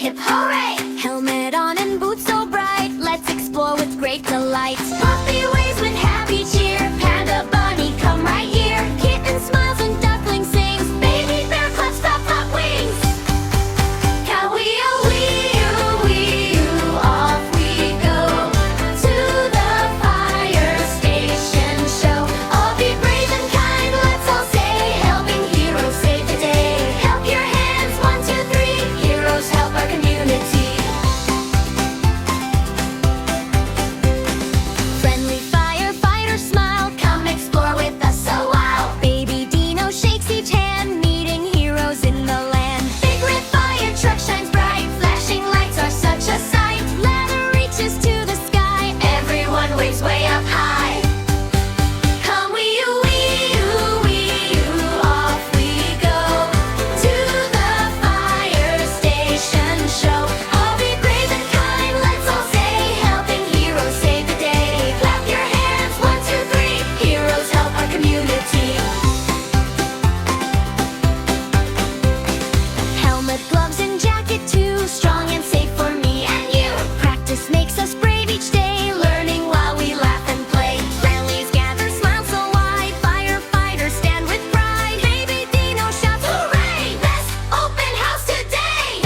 hip hooray! Helmet on and boots so bright, let's explore with great delight. Puppy waves with happy cheer, panda bunny come right here. Kitten smiles and duckling sings, baby bear claps flap flap wings. Cow-wee-oo, wee-oo, wee-oo, off we go to the fire station show. All be brave and kind, let's all say, helping heroes save the day. Help your hands, 1, 2, 3, heroes help our community. Friendly firefighter smile, come explore with us a while. Baby Dino shakes each hand, meeting heroes in the land. Big red fire truck shines bright, flashing lights are such a sight. Ladder reaches to the sky, everyone waves way up high. Come wee-oo, wee-oo, wee-oo, off we go to the fire station show. All be brave and kind, let's all say, helping heroes save the day. Clap your hands, 1, 2, 3, heroes help our community. Helmet, gloves, and jacket too, strong and safe for me and you. Practice makes us brave each day, learning while we laugh and play. Friendlies gather, smiles so wide, firefighters stand with pride. Baby Dino shouts, hooray! Best open house today!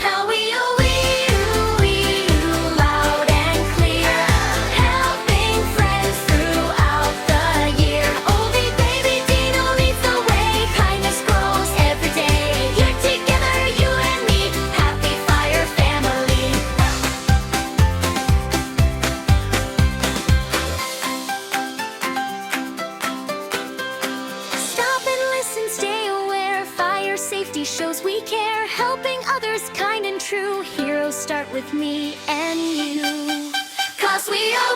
Cow-wee-oo, wee-oo, wee-oo, loud and clear, helping friends throughout the year. Oldie baby Dino leads the way, kindness grows every day. Here together, you and me, happy fire family. Stop and listen, stay aware, fire safety shows we care. Helping others kind and true, heroes start with me and you. 'Cause we are